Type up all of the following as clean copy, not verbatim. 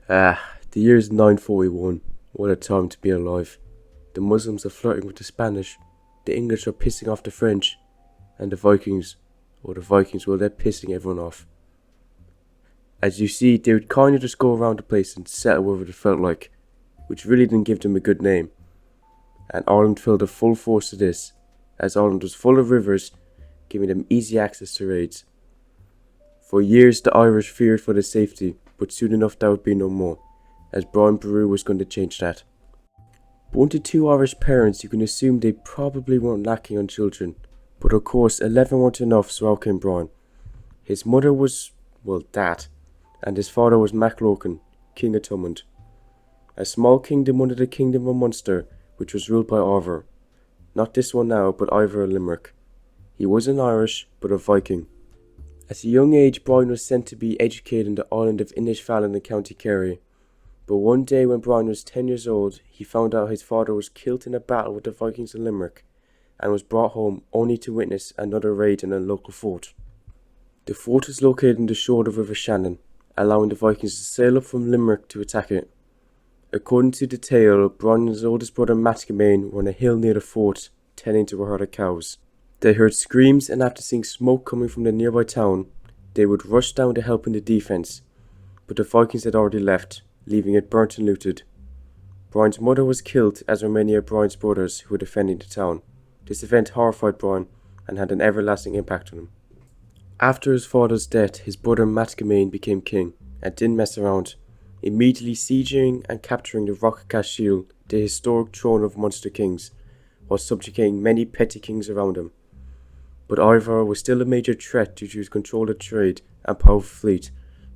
The year's 941. What a time to be alive. The Muslims are flirting with the Spanish, the English are pissing off the French, and the Vikings, they're pissing everyone off. As you see, they would kind of just go around the place and settle wherever they felt like, which really didn't give them a good name. And Ireland felt the full force of this, as Ireland was full of rivers, giving them easy access to raids. For years the Irish feared for their safety, but soon enough that would be no more, as Boru was going to change that. Born to two Irish parents, you can assume they probably weren't lacking on children, but of course 11 weren't enough, so out came Brian. His mother was, that, and his father was Maclócan, King of Thomond, a small kingdom under the Kingdom of Munster, which was ruled by Ivor. Not this one now, but Ivor of Limerick. He wasn't Irish, but a Viking. At a young age, Brian was sent to be educated in the island of Inishfallen in County Kerry. But one day when Brian was 10 years old, he found out his father was killed in a battle with the Vikings in Limerick, and was brought home only to witness another raid on a local fort. The fort was located on the shore of River Shannon, allowing the Vikings to sail up from Limerick to attack it. According to the tale, Brian and his oldest brother Matgamain were on a hill near the fort, tending to a herd of cows. They heard screams, and after seeing smoke coming from the nearby town, they would rush down to help in the defence, but the Vikings had already left, leaving it burnt and looted. Brian's mother was killed, as were many of Brian's brothers who were defending the town. This event horrified Brian and had an everlasting impact on him. After his father's death, his brother Matgamain became king, and didn't mess around, immediately sieging and capturing the Rock of Cashel, the historic throne of Munster kings, while subjugating many petty kings around him. But Ivor was still a major threat due to his control of trade and powerful fleet,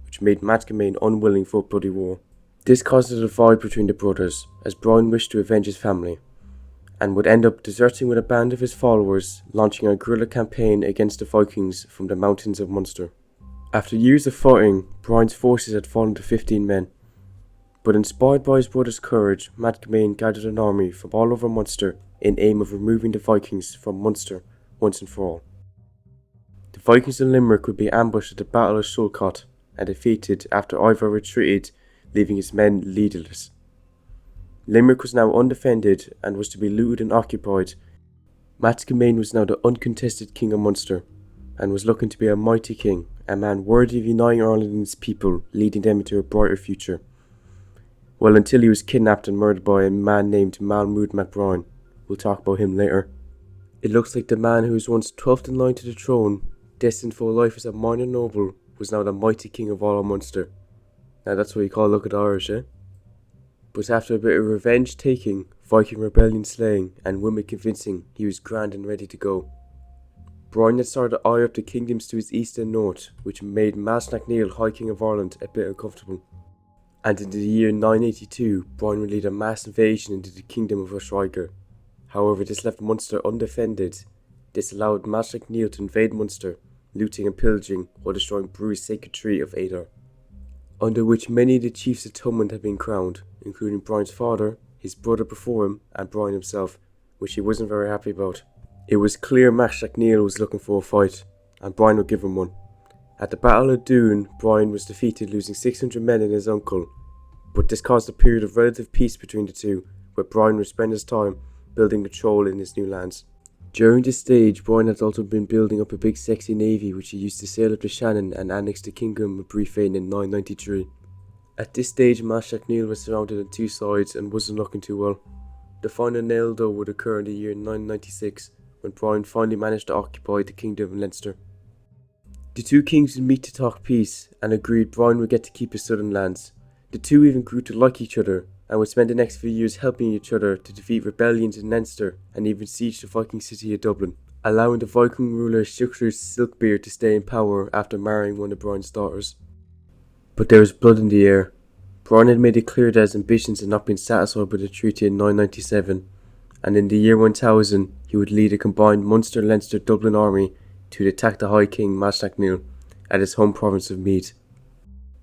which made Matgamain unwilling for a bloody war. This caused a divide between the brothers, as Brian wished to avenge his family, and would end up deserting with a band of his followers, launching a guerrilla campaign against the Vikings from the mountains of Munster. After years of fighting, Brian's forces had fallen to 15 men, but inspired by his brother's courage, Matgamain gathered an army from all over Munster in aim of removing the Vikings from Munster once and for all. The Vikings in Limerick would be ambushed at the Battle of Shulcott and defeated after Ivor retreated, leaving his men leaderless. Limerick was now undefended and was to be looted and occupied. Matgamain was now the uncontested king of Munster, and was looking to be a mighty king, a man worthy of uniting Ireland and its people, leading them into a brighter future. Well, until he was kidnapped and murdered by a man named Máel MacBride. We'll talk about him later. It looks like the man who was once 12th in line to the throne, destined for life as a minor noble, was now the mighty king of all of Munster. Now that's what you call look at the Irish, eh? But after a bit of revenge taking, Viking rebellion slaying, and women convincing, he was grand and ready to go. Brian had started to eye up the kingdoms to his east and north, which made Sechnaill, High King of Ireland, a bit uncomfortable. And in the year 982, Brian would lead a mass invasion into the kingdom of Ushraiger. However, this left Munster undefended. This allowed Sechnaill to invade Munster, looting and pillaging while destroying Boru's sacred tree of Adar, under which many of the chiefs of Thomond had been crowned, including Brian's father, his brother before him, and Brian himself, which he wasn't very happy about. It was clear Sechnaill was looking for a fight, and Brian would give him one. At the Battle of Doon, Brian was defeated, losing 600 men and his uncle, but this caused a period of relative peace between the two, where Brian would spend his time building control in his new lands. During this stage, Brian had also been building up a big sexy navy which he used to sail up the Shannon and annex the Kingdom of Briefane in 993. At this stage, Sechnaill was surrounded on two sides and wasn't looking too well. The final nail though would occur in the year 996, when Brian finally managed to occupy the Kingdom of Leinster. The two kings would meet to talk peace, and agreed Brian would get to keep his southern lands. The two even grew to like each other, and would spend the next few years helping each other to defeat rebellions in Leinster and even siege the Viking city of Dublin, allowing the Viking ruler Sigurd Silkbeard to stay in power after marrying one of Brian's daughters. But there was blood in the air. Brian had made it clear that his ambitions had not been satisfied by the treaty in 997, and in the year 1000 he would lead a combined Munster-Leinster-Dublin army to attack the High King Sechnaill at his home province of Meath.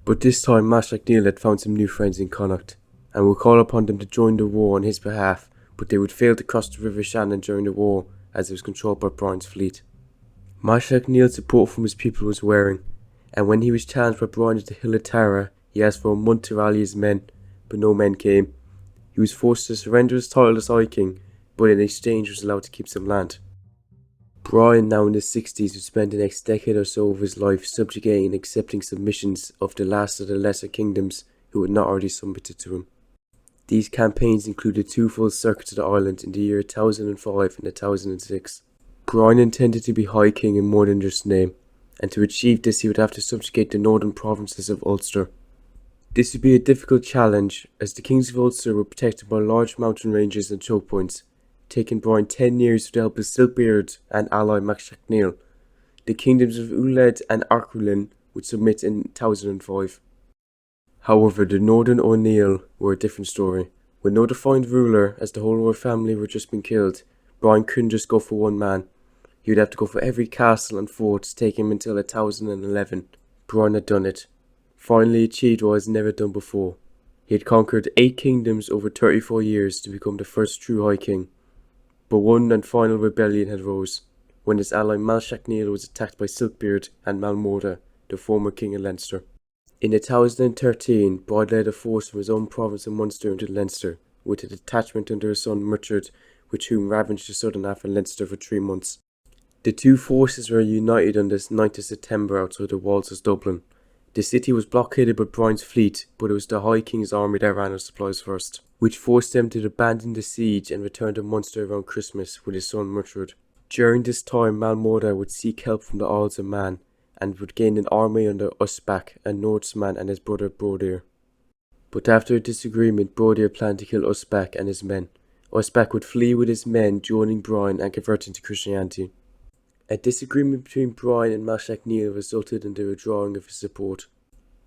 But this time Sechnaill had found some new friends in Connacht, and would call upon them to join the war on his behalf, but they would fail to cross the River Shannon during the war, as it was controlled by Brian's fleet. Sechnaill support from his people was wearing, and when he was challenged by Brian at the Hill of Tara, he He asked for a month to rally his men, but no men came. He was forced to surrender his title as High King, but in exchange was allowed to keep some land. Brian, now in his 60s, would spend the next decade or so of his life subjugating and accepting submissions of the last of the lesser kingdoms who had not already submitted to him. These campaigns included 2 full circuits of the island in the year 1005 and 1006. Brian intended to be High King in more than just name, and to achieve this he would have to subjugate the northern provinces of Ulster. This would be a difficult challenge, as the kings of Ulster were protected by large mountain ranges and choke points, taking Brian 10 years with the help of Silkbeard and ally Sechnaill. The kingdoms of Uled and Arculin would submit in 1005. However, the Northern O'Neill were a different story. With no defined ruler, as the whole royal family were just been killed, Brian couldn't just go for one man. He would have to go for every castle and fort, taking him until 1011. Brian had done it. Finally achieved what was never done before. He had conquered 8 kingdoms over 34 years to become the first true High King. But one and final rebellion had rose, when his ally Sechnaill was attacked by Silkbeard and Máel, the former king of Leinster. In 1013, Brian led a force from his own province of Munster into Leinster, with a detachment under his son Murchard, with whom ravaged the southern half of Leinster for 3 months. The 2 forces were united on this 9th of September outside the walls of Dublin. The city was blockaded by Brian's fleet, but it was the High King's army that ran out of supplies first, which forced them to abandon the siege and return to Munster around Christmas with his son Murchard. During this time, Máel would seek help from the Isles of Man, and would gain an army under Usbach, a Norseman, and his brother Brodir. But after a disagreement, Brodir planned to kill Usbach and his men. Usbach would flee with his men, joining Brian and converting to Christianity. A disagreement between Brian and Sechnaill resulted in the withdrawing of his support.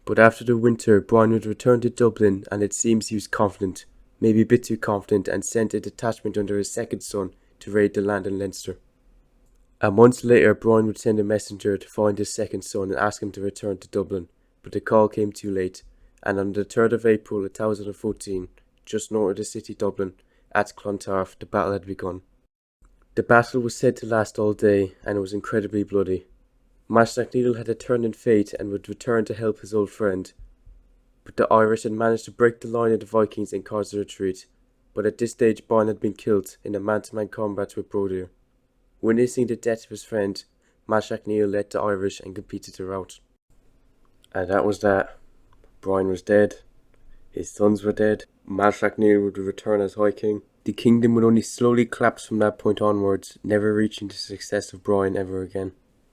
But after the winter, Brian would return to Dublin, and it seems he was confident, maybe a bit too confident, and sent a detachment under his second son to raid the land in Leinster. A month later, Brian would send a messenger to find his second son and ask him to return to Dublin, but the call came too late, and on the 3rd of April 1014, just north of the city Dublin, at Clontarf, the battle had begun. The battle was said to last all day, and it was incredibly bloody. Sechnaill had a turn in fate and would return to help his old friend, but the Irish had managed to break the line of the Vikings and cause a retreat. But at this stage, Brian had been killed in a man-to-man combat with Brodir. Witnessing the death of his friend, Sechnaill led the Irish and completed the rout. And that was that. Brian was dead. His sons were dead. Sechnaill would return as High King. The kingdom would only slowly collapse from that point onwards, never reaching the success of Brian ever again.